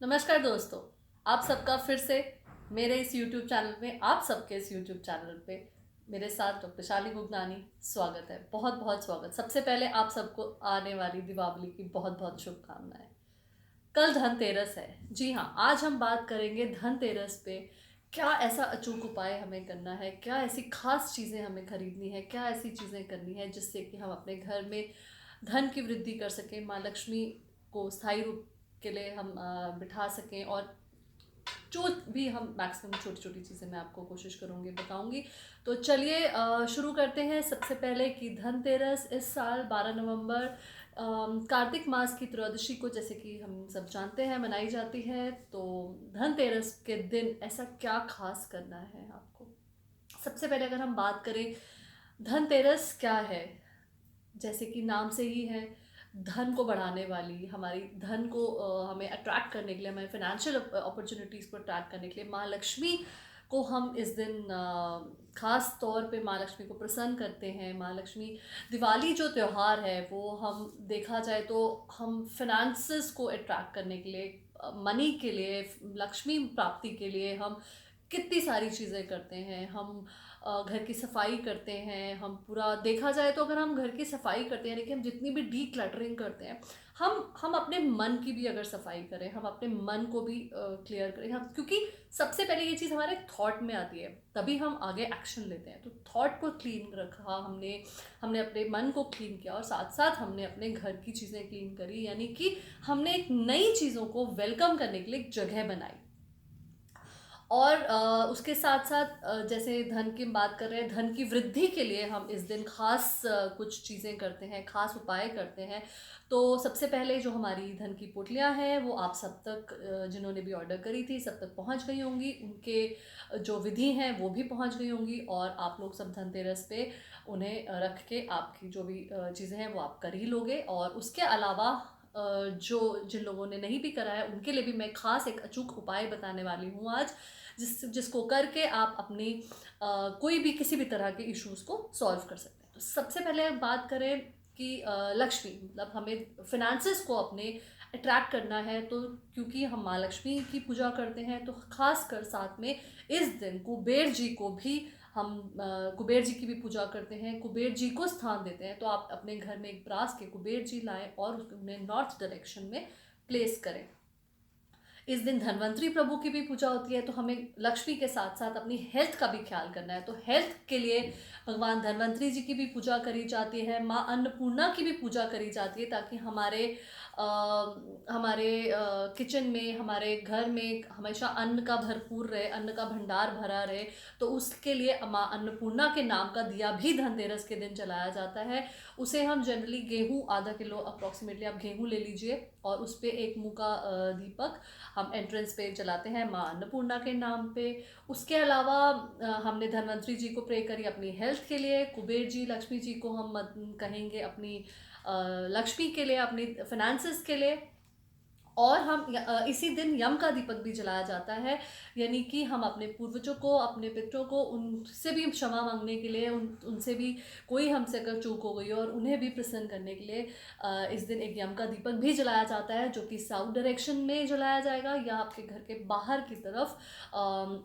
नमस्कार दोस्तों। आप सबका फिर से मेरे इस YouTube चैनल में, आप सबके इस YouTube चैनल पे मेरे साथ डॉक्टर शाली गुगनानी स्वागत है। बहुत बहुत स्वागत। सबसे पहले आप सबको आने वाली दीपावली की बहुत बहुत शुभकामनाएं। कल धनतेरस है। जी हाँ, आज हम बात करेंगे धनतेरस पे क्या ऐसा अचूक उपाय हमें करना है, क्या ऐसी खास चीज़ें हमें खरीदनी है, क्या ऐसी चीज़ें करनी है जिससे कि हम अपने घर में धन की वृद्धि कर सकें, माँ लक्ष्मी को स्थायी रूप के लिए हम बिठा सकें। और जो भी हम मैक्सिमम छोटी छोटी चीज़ें मैं आपको कोशिश करूँगी बताऊँगी। तो चलिए शुरू करते हैं। सबसे पहले कि धनतेरस इस साल 12 नवंबर कार्तिक मास की त्रयोदशी को, जैसे कि हम सब जानते हैं, मनाई जाती है। तो धनतेरस के दिन ऐसा क्या खास करना है आपको। सबसे पहले अगर हम बात करें धनतेरस क्या है, जैसे कि नाम से ही है, धन को बढ़ाने वाली, हमारी धन को हमें अट्रैक्ट करने के लिए, हमें फाइनेंशियल अपॉर्चुनिटीज़ को अट्रैक्ट करने के लिए माँ लक्ष्मी को हम इस दिन खास तौर पे माँ लक्ष्मी को प्रसन्न करते हैं। माँ लक्ष्मी, दिवाली जो त्यौहार है वो हम देखा जाए तो हम फिनेंसेस को अट्रैक्ट करने के लिए, मनी के लिए, लक्ष्मी प्राप्ति के लिए हम कितनी सारी चीज़ें करते हैं। हम घर की सफाई करते हैं। हम पूरा देखा जाए तो अगर हम घर की सफाई करते हैं, यानी कि हम जितनी भी डी क्लटरिंग करते हैं, हम अपने मन की भी अगर सफाई करें, हम अपने मन को भी क्लियर करें, हम, क्योंकि सबसे पहले ये चीज़ हमारे थॉट में आती है, तभी हम आगे एक्शन लेते हैं। तो थॉट को क्लीन रखा हमने, हमने अपने मन को क्लीन किया और साथ साथ हमने अपने घर की चीज़ें क्लीन करी, यानी कि हमने एक नई चीज़ों को वेलकम करने के लिए एक जगह बनाई। और उसके साथ साथ जैसे धन की बात कर रहे हैं, धन की वृद्धि के लिए हम इस दिन खास कुछ चीज़ें करते हैं, खास उपाय करते हैं। तो सबसे पहले जो हमारी धन की पोटलियाँ हैं वो आप सब तक, जिन्होंने भी ऑर्डर करी थी, सब तक पहुंच गई होंगी। उनके जो विधि हैं वो भी पहुंच गई होंगी और आप लोग सब धनतेरस पे उन्हें रख के आपकी जो भी चीज़ें हैं वो आप कर ही लोगे। और उसके अलावा जो जिन लोगों ने नहीं भी करा है उनके लिए भी मैं खास एक अचूक उपाय बताने वाली हूँ आज, जिसको करके आप अपनी कोई भी किसी भी तरह के इश्यूज को सॉल्व कर सकते हैं। तो सबसे पहले बात करें कि लक्ष्मी, मतलब हमें फिनेंसेस को अपने अट्रैक्ट करना है, तो क्योंकि हम माँ लक्ष्मी की पूजा करते हैं तो खास कर साथ में इस दिन कुबेर जी को भी हम कुबेर जी की भी पूजा करते हैं, कुबेर जी को स्थान देते हैं। तो आप अपने घर में एक ब्रास के कुबेर जी लाएं और उन्हें नॉर्थ डायरेक्शन में प्लेस करें। इस दिन धनवंतरी प्रभु की भी पूजा होती है, तो हमें लक्ष्मी के साथ साथ अपनी हेल्थ का भी ख्याल करना है। तो हेल्थ के लिए भगवान धनवंतरी जी की भी पूजा करी जाती है, माँ अन्नपूर्णा की भी पूजा करी जाती है, ताकि हमारे किचन में, हमारे घर में हमेशा अन्न का भरपूर रहे, अन्न का भंडार भरा रहे। तो उसके लिए माँ अन्नपूर्णा के नाम का दिया भी धनतेरस के दिन जलाया जाता है। उसे हम जनरली गेहूँ, आधा किलो अप्रॉक्सीमेटली आप गेहूँ ले लीजिए और उस पर एक मुँह का दीपक हम एंट्रेंस पे जलाते हैं माँ अन्नपूर्णा के नाम पे। उसके अलावा हमने धनवंतरी जी को प्रे करी अपनी हेल्थ के लिए, कुबेर जी, लक्ष्मी जी को हम कहेंगे अपनी लक्ष्मी के लिए, अपनी फाइनेंसेस के लिए। और हम इसी दिन यम का दीपक भी जलाया जाता है, यानी कि हम अपने पूर्वजों को, अपने पितरों को, उनसे भी क्षमा मांगने के लिए, उनसे भी कोई हमसे अगर चूक हो गई और उन्हें भी प्रसन्न करने के लिए इस दिन एक यम का दीपक भी जलाया जाता है, जो कि साउथ डायरेक्शन में जलाया जाएगा या आपके घर के बाहर की तरफ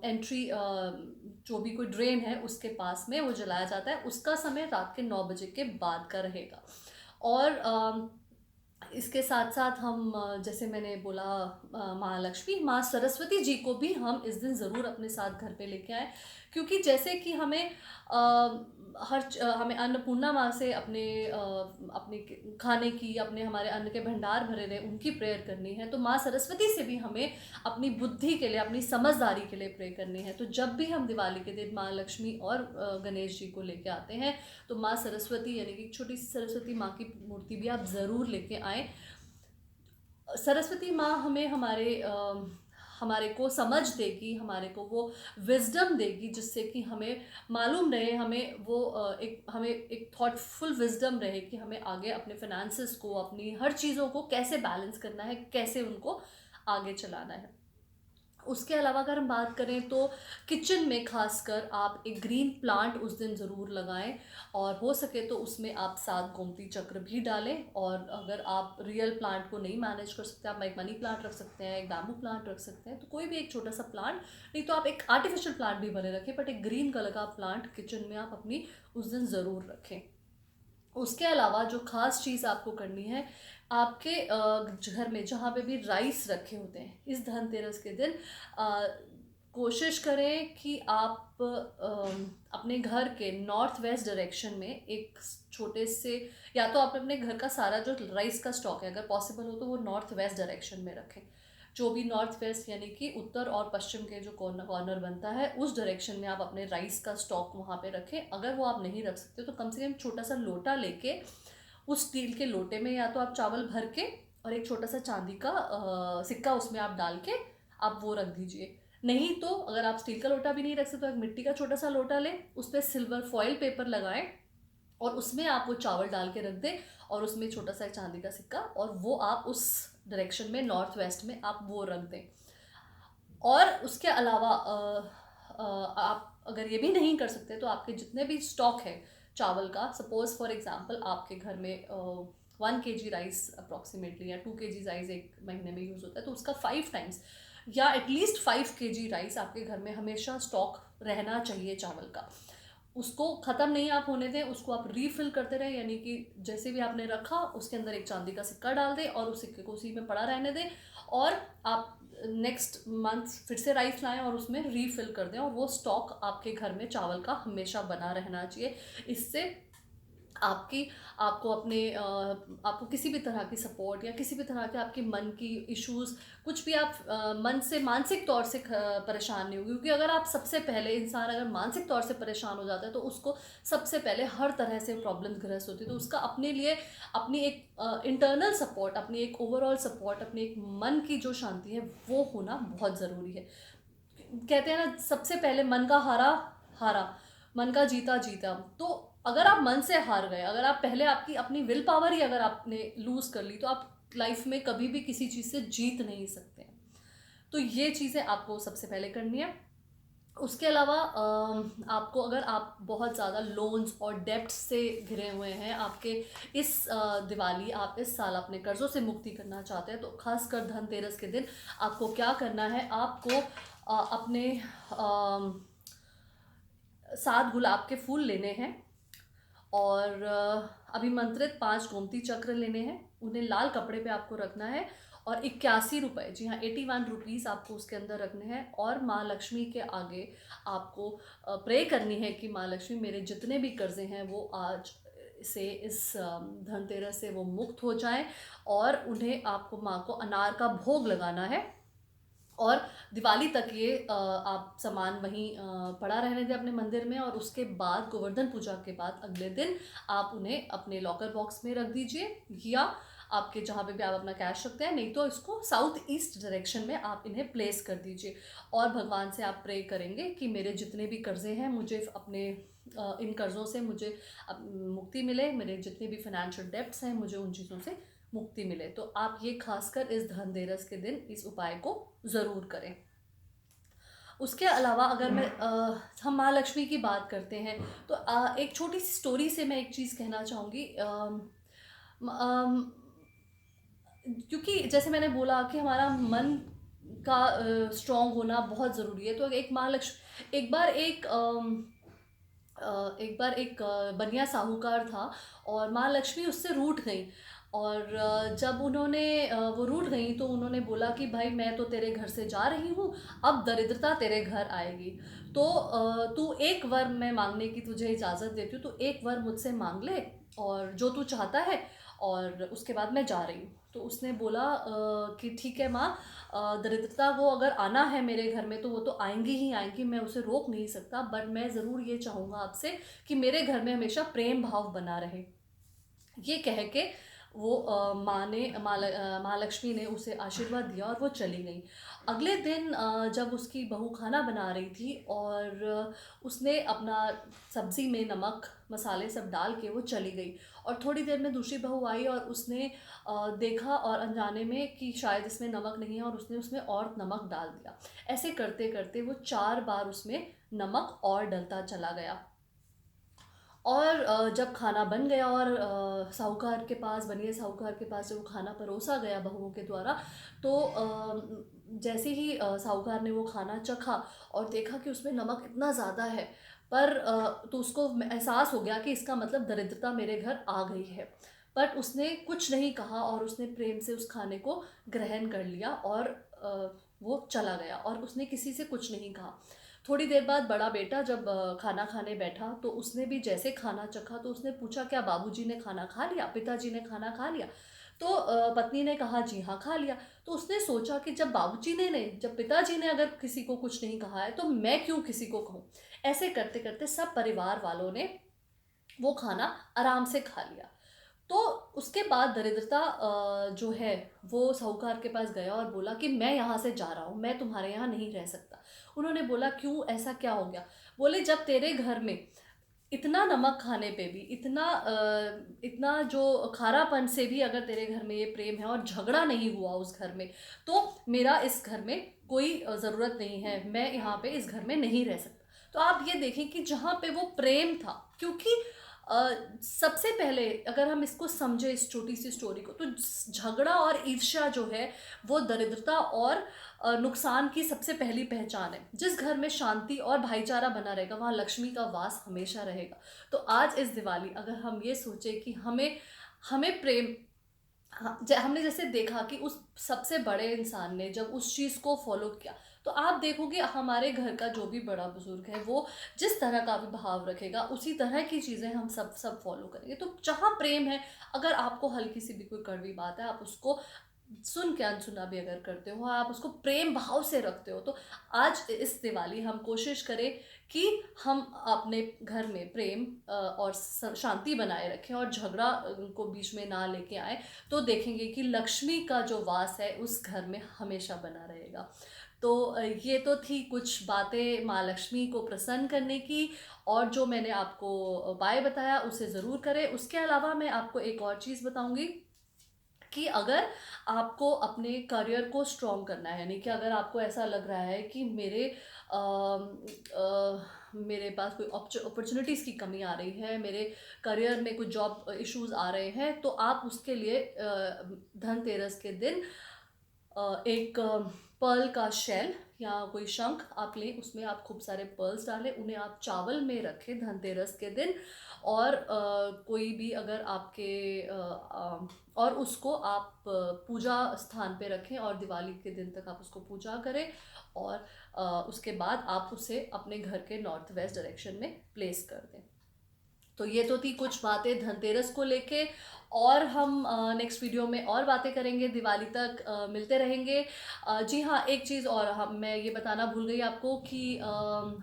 एंट्री, जो भी कोई ड्रेन है उसके पास में वो जलाया जाता है। उसका समय रात के 9 बजे के बाद का रहेगा। और इसके साथ साथ हम जैसे मैंने बोला, माँ लक्ष्मी, माँ सरस्वती जी को भी हम इस दिन ज़रूर अपने साथ घर पे लेके आए, क्योंकि जैसे कि हमें हमें अन्नपूर्णा माँ से अपने खाने की, अपने हमारे अन्न के भंडार भरे रहे उनकी प्रेयर करनी है, तो माँ सरस्वती से भी हमें अपनी बुद्धि के लिए, अपनी समझदारी के लिए प्रे करनी है। तो जब भी हम दिवाली के दिन माँ लक्ष्मी और गणेश जी को लेके आते हैं, तो माँ सरस्वती, यानी कि छोटी सी सरस्वती माँ की मूर्ति भी आप ज़रूर लेके आएँ। सरस्वती माँ हमें हमारे को समझ देगी, हमारे को वो विजडम देगी, जिससे कि हमें मालूम रहे, हमें एक थॉटफुल विजडम रहे कि हमें आगे अपने फाइनेंसेस को, अपनी हर चीज़ों को कैसे बैलेंस करना है, कैसे उनको आगे चलाना है। उसके अलावा अगर हम बात करें तो किचन में खासकर आप एक ग्रीन प्लांट उस दिन ज़रूर लगाएं, और हो सके तो उसमें आप 7 गोमती चक्र भी डालें। और अगर आप रियल प्लांट को नहीं मैनेज कर सकते, आप एक मनी प्लांट रख सकते हैं, एक बैम्बू प्लांट रख सकते हैं, तो कोई भी एक छोटा सा प्लांट, नहीं तो आप एक आर्टिफिशियल प्लांट भी भले रखें, बट एक ग्रीन कलर का प्लांट किचन में आप अपनी उस दिन ज़रूर रखें। उसके अलावा जो खास चीज़ आपको करनी है, आपके घर में जहाँ पे भी राइस रखे होते हैं, इस धनतेरस के दिन कोशिश करें कि आप अपने घर के नॉर्थ वेस्ट डायरेक्शन में एक छोटे से, या तो आप अपने घर का सारा जो राइस का स्टॉक है, अगर पॉसिबल हो तो वो नॉर्थ वेस्ट डायरेक्शन में रखें। जो भी नॉर्थ वेस्ट यानी कि उत्तर और पश्चिम के जो कॉर्नर कॉर्नर बनता है, उस डायरेक्शन में आप अपने राइस का स्टॉक वहाँ पे रखें। अगर वो आप नहीं रख सकते तो कम से कम छोटा सा लोटा लेके, उस स्टील के लोटे में या तो आप चावल भर के और एक छोटा सा चांदी का सिक्का उसमें आप डाल के आप वो रख दीजिए। नहीं तो अगर आप स्टील का लोटा भी नहीं रख सकते तो एक मिट्टी का छोटा सा लोटा लें, उस पर सिल्वर फॉइल पेपर लगाएं और उसमें आप वो चावल डाल के रख दें, और उसमें छोटा सा एक चांदी का सिक्का, और वो आप उस डायरेक्शन में नॉर्थ वेस्ट में आप वो रख दें। और उसके अलावा आप अगर ये भी नहीं कर सकते तो आपके जितने भी स्टॉक है चावल का, सपोज फॉर एग्जांपल आपके घर में 1 kg राइस अप्रॉक्सीमेटली या 2 kg राइस एक महीने में यूज़ होता है, तो उसका 5 टाइम्स या एटलीस्ट 5 kg राइस आपके घर में हमेशा स्टॉक रहना चाहिए चावल का। उसको ख़त्म नहीं आप होने दें, उसको आप रीफिल करते रहें, यानी कि जैसे भी आपने रखा उसके अंदर एक चांदी का सिक्का डाल दें और उस सिक्के को उसी में पड़ा रहने दें, और आप नेक्स्ट मंथ फिर से राइस लाएं और उसमें रीफिल कर दें, और वो स्टॉक आपके घर में चावल का हमेशा बना रहना चाहिए। इससे आपकी आपको अपने आपको किसी भी तरह की सपोर्ट या किसी भी तरह के आपके मन की इश्यूज़, कुछ भी आप मन से मानसिक तौर से परेशान नहीं होगी, क्योंकि अगर आप सबसे पहले इंसान अगर मानसिक तौर से परेशान हो जाता है तो उसको सबसे पहले हर तरह से प्रॉब्लम्स ग्रस्त होती है। तो उसका अपने लिए अपनी एक इंटरनल सपोर्ट, अपनी एक ओवरऑल सपोर्ट, अपनी एक मन की जो शांति है वो होना बहुत ज़रूरी है। कहते हैं ना, सबसे पहले मन का हारा हारा, मन का जीता जीता। तो अगर आप मन से हार गए, अगर आप पहले आपकी अपनी विल पावर ही अगर आपने लूज कर ली, तो आप लाइफ में कभी भी किसी चीज़ से जीत नहीं सकते हैं। तो ये चीज़ें आपको सबसे पहले करनी है। उसके अलावा आपको, अगर आप बहुत ज़्यादा लोन्स और डेब्ट से घिरे हुए हैं, आपके इस दिवाली आप इस साल अपने कर्ज़ों से मुक्ति करना चाहते हैं, तो खासकर धनतेरस के दिन आपको क्या करना है, आपको अपने 7 गुलाब के फूल लेने हैं, और अभिमंत्रित 5 गोमती चक्र लेने हैं, उन्हें लाल कपड़े पे आपको रखना है, और 81 रुपये, जी हाँ 81 रुपीज़ आपको उसके अंदर रखने हैं, और माँ लक्ष्मी के आगे आपको प्रे करनी है कि माँ लक्ष्मी मेरे जितने भी कर्जे हैं वो आज से, इस धनतेरस से वो मुक्त हो जाएं, और उन्हें आपको माँ को अनार का भोग लगाना है, और दिवाली तक ये आप सामान वहीं पड़ा रहने दें अपने मंदिर में, और उसके बाद गोवर्धन पूजा के बाद अगले दिन आप उन्हें अपने लॉकर बॉक्स में रख दीजिए, या आपके जहाँ पे भी आप अपना कैश रखते हैं, नहीं तो इसको साउथ ईस्ट डायरेक्शन में आप इन्हें प्लेस कर दीजिए। और भगवान से आप प्रे करेंगे कि मेरे जितने भी कर्जे हैं, मुझे अपने इन कर्ज़ों से मुझे मुक्ति मिले, मेरे जितने भी फाइनेंशियल डेब्ट्स हैं मुझे उन चीज़ों से मुक्ति मिले। तो आप ये खासकर इस धनतेरस के दिन इस उपाय को ज़रूर करें। उसके अलावा अगर हम माँ लक्ष्मी की बात करते हैं, तो एक छोटी सी स्टोरी से मैं एक चीज़ कहना चाहूँगी। क्योंकि जैसे मैंने बोला कि हमारा मन का स्ट्रॉन्ग होना बहुत ज़रूरी है, तो एक माँ लक्ष्मी, एक बार एक बनिया साहूकार था, और माँ लक्ष्मी उससे रूठ गई, और जब उन्होंने वो रूठ गई तो उन्होंने बोला कि भाई मैं तो तेरे घर से जा रही हूँ, अब दरिद्रता तेरे घर आएगी, तो तू एक वर मैं मांगने की तुझे इजाज़त देती हूँ, तो एक वर मुझसे मांग ले और जो तू चाहता है, और उसके बाद मैं जा रही हूँ। तो उसने बोला कि ठीक है माँ, दरिद्रता को अगर आना है मेरे घर में तो वो तो आएंगी ही आएंगी, मैं उसे रोक नहीं सकता, बट मैं ज़रूर ये चाहूँगा आपसे कि मेरे घर में हमेशा प्रेम भाव बना रहे। ये कह के वो महालक्ष्मी ने उसे आशीर्वाद दिया और वो चली गई। अगले दिन जब उसकी बहू खाना बना रही थी और उसने अपना सब्ज़ी में नमक मसाले सब डाल के वो चली गई, और थोड़ी देर में दूसरी बहू आई और उसने देखा और अनजाने में कि शायद इसमें नमक नहीं है, और उसने उसमें और नमक डाल दिया। ऐसे करते करते वो 4 बार उसमें नमक और डलता चला गया। और जब खाना बन गया और साहूकार के पास, बनिए साहूकार के पास जब वो खाना परोसा गया बहुओं के द्वारा, तो जैसे ही साहूकार ने वो खाना चखा और देखा कि उसमें नमक इतना ज़्यादा है, पर तो उसको एहसास हो गया कि इसका मतलब दरिद्रता मेरे घर आ गई है। बट उसने कुछ नहीं कहा और उसने प्रेम से उस खाने को ग्रहण कर लिया, और वो चला गया और उसने किसी से कुछ नहीं कहा। थोड़ी देर बाद बड़ा बेटा जब खाना खाने बैठा, तो उसने भी जैसे खाना चखा तो उसने पूछा, क्या बाबूजी ने खाना खा लिया, पिताजी ने खाना खा लिया? तो पत्नी ने कहा, जी हाँ खा लिया। तो उसने सोचा कि जब बाबूजी ने नहीं, जब पिताजी ने अगर किसी को कुछ नहीं कहा है तो मैं क्यों किसी को कहूँ। ऐसे करते करते सब परिवार वालों ने वो खाना आराम से खा लिया। तो उसके बाद दरिद्रता जो है वो साहूकार के पास गया और बोला कि मैं यहाँ से जा रहा हूँ, मैं तुम्हारे यहाँ नहीं रह सकता। उन्होंने बोला, क्यों, ऐसा क्या हो गया? बोले, जब तेरे घर में इतना नमक खाने पे भी, इतना जो खारापन से भी अगर तेरे घर में ये प्रेम है और झगड़ा नहीं हुआ उस घर में, तो मेरा इस घर में कोई ज़रूरत नहीं है, मैं यहाँ पे इस घर में नहीं रह सकता। तो आप ये देखें कि जहाँ पे वो प्रेम था, क्योंकि सबसे पहले अगर हम इसको समझे, इस छोटी सी स्टोरी को, तो झगड़ा और ईर्ष्या जो है वो दरिद्रता और नुकसान की सबसे पहली पहचान है। जिस घर में शांति और भाईचारा बना रहेगा वहाँ लक्ष्मी का वास हमेशा रहेगा। तो आज इस दिवाली अगर हम ये सोचे कि हमें हमें प्रेम, हाँ, हमने जैसे देखा कि उस सबसे बड़े इंसान ने जब उस चीज़ को फॉलो किया, तो आप देखोगे हमारे घर का जो भी बड़ा बुजुर्ग है वो जिस तरह का भी भाव रखेगा उसी तरह की चीज़ें हम सब फॉलो करेंगे। तो जहाँ प्रेम है, अगर आपको हल्की सी भी कोई कड़वी बात है, आप उसको सुन के अनसुना भी अगर करते हो, आप उसको प्रेम भाव से रखते हो, तो आज इस दिवाली हम कोशिश करें कि हम अपने घर में प्रेम और शांति बनाए रखें और झगड़ा को बीच में ना लेके आए। तो देखेंगे कि लक्ष्मी का जो वास है उस घर में हमेशा बना रहेगा। तो ये तो थी कुछ बातें माँ लक्ष्मी को प्रसन्न करने की, और जो मैंने आपको उपाय बताया उसे ज़रूर करें। उसके अलावा मैं आपको एक और चीज़ बताऊंगी कि अगर आपको अपने करियर को स्ट्रॉन्ग करना है, यानी कि अगर आपको ऐसा लग रहा है कि मेरे पास कोई अपॉर्चुनिटीज़ की कमी आ रही है, मेरे करियर में कुछ जॉब इश्यूज आ रहे हैं, तो आप उसके लिए धनतेरस के दिन एक पर्ल का शेल या कोई शंख आप लें, उसमें आप खूब सारे पर्ल्स डालें, उन्हें आप चावल में रखें धनतेरस के दिन। और कोई भी अगर आपके और उसको आप पूजा स्थान पे रखें और दिवाली के दिन तक आप उसको पूजा करें, और उसके बाद आप उसे अपने घर के नॉर्थ वेस्ट डायरेक्शन में प्लेस कर दें। तो ये तो थी कुछ बातें धनतेरस को लेके, और हम नेक्स्ट वीडियो में और बातें करेंगे, दिवाली तक मिलते रहेंगे। जी हाँ, एक चीज़ और मैं ये बताना भूल गई आपको कि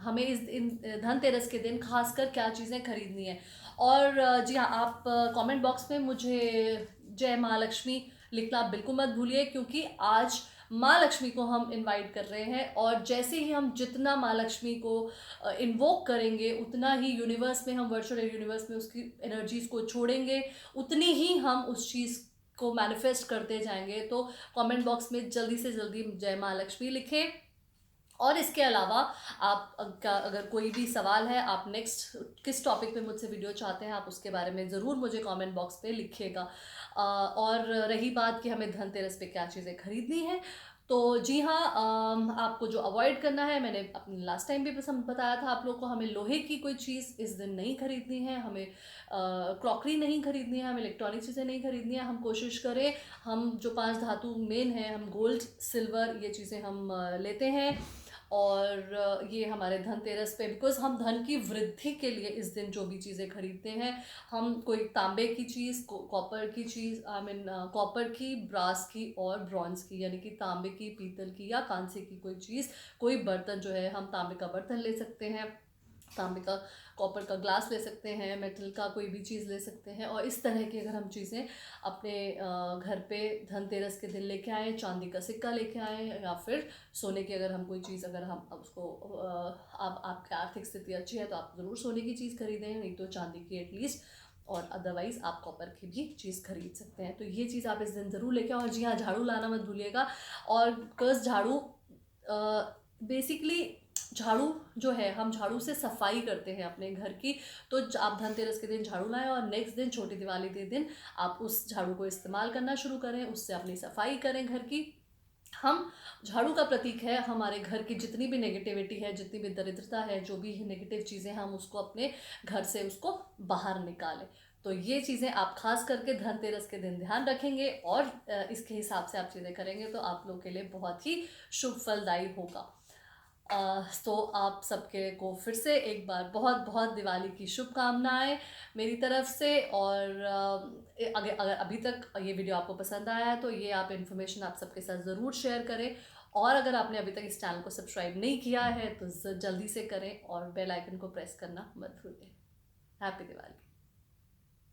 हमें इन धनतेरस के दिन खासकर क्या चीज़ें खरीदनी है। और जी हाँ, आप कमेंट बॉक्स में मुझे जय महालक्ष्मी लिखना बिल्कुल मत भूलिए, क्योंकि आज माँ लक्ष्मी को हम इनवाइट कर रहे हैं, और जैसे ही हम जितना माँ लक्ष्मी को इन्वोक करेंगे, उतना ही यूनिवर्स में, हम वर्चुअल यूनिवर्स में उसकी एनर्जीज को छोड़ेंगे, उतनी ही हम उस चीज़ को मैनिफेस्ट करते जाएंगे। तो कमेंट बॉक्स में जल्दी से जल्दी जय माँ लक्ष्मी लिखें। और इसके अलावा आप का अगर कोई भी सवाल है, आप नेक्स्ट किस टॉपिक पे मुझसे वीडियो चाहते हैं, आप उसके बारे में ज़रूर मुझे कमेंट बॉक्स पे लिखिएगा। और रही बात कि हमें धनतेरस पे क्या चीज़ें खरीदनी है, तो जी हाँ, आपको जो अवॉइड करना है, मैंने अपने लास्ट टाइम भी पसंद बताया था आप लोग को, हमें लोहे की कोई चीज़ इस दिन नहीं खरीदनी है, हमें क्रॉकरी नहीं खरीदनी है, हमें इलेक्ट्रॉनिक चीज़ें नहीं खरीदनी है। हम कोशिश करें, हम जो 5 धातु मेन है, हम गोल्ड सिल्वर ये चीज़ें हम लेते हैं, और ये हमारे धनतेरस पे, बिकॉज हम धन की वृद्धि के लिए इस दिन जो भी चीज़ें खरीदते हैं, हम कोई तांबे की चीज़, कॉपर की चीज़, आई मीन कॉपर की, ब्रास की और ब्रॉन्ज की, यानी कि तांबे की, पीतल की या कांसे की कोई चीज़, कोई बर्तन जो है, हम तांबे का बर्तन ले सकते हैं, तांबे का, कॉपर का ग्लास ले सकते हैं, मेटल का कोई भी चीज़ ले सकते हैं। और इस तरह की अगर हम चीज़ें अपने घर पे धनतेरस के दिन लेके आएँ, चांदी का सिक्का लेके आएँ, या फिर सोने की अगर हम कोई चीज़, अगर हम अब उसको आप आपकी आर्थिक स्थिति अच्छी है तो आप ज़रूर सोने की चीज़ खरीदें, नहीं तो चांदी की एटलीस्ट, और अदरवाइज़ आप कॉपर की भी चीज़ खरीद सकते हैं। तो ये चीज़ आप इस दिन ज़रूर लेके आओ। और जी हाँ, झाड़ू लाना मत भूलिएगा। और बिकॉज़ झाड़ू बेसिकली, झाड़ू जो है, हम झाड़ू से सफाई करते हैं अपने घर की। तो आप धनतेरस के दिन झाड़ू लाएं और नेक्स्ट दिन छोटी दिवाली के दिन आप उस झाड़ू को इस्तेमाल करना शुरू करें, उससे अपनी सफाई करें घर की। हम झाड़ू का प्रतीक है, हमारे घर की जितनी भी नेगेटिविटी है, जितनी भी दरिद्रता है, जो भी नेगेटिव चीज़ें, हम उसको अपने घर से उसको बाहर निकालें। तो ये चीज़ें आप खास करके धनतेरस के दिन ध्यान रखेंगे और इसके हिसाब से आप चीज़ें करेंगे तो आप लोग के लिए बहुत ही शुभ फलदायी होगा। तो आप सबके को फिर से एक बार बहुत बहुत दिवाली की शुभकामनाएं मेरी तरफ से। और अगर अगर अभी तक ये वीडियो आपको पसंद आया है तो ये आप इन्फॉर्मेशन आप सबके साथ ज़रूर शेयर करें। और अगर आपने अभी तक इस चैनल को सब्सक्राइब नहीं किया है तो जल्दी से करें और बेल आइकन को प्रेस करना मत भूलें। हैप्पी दिवाली।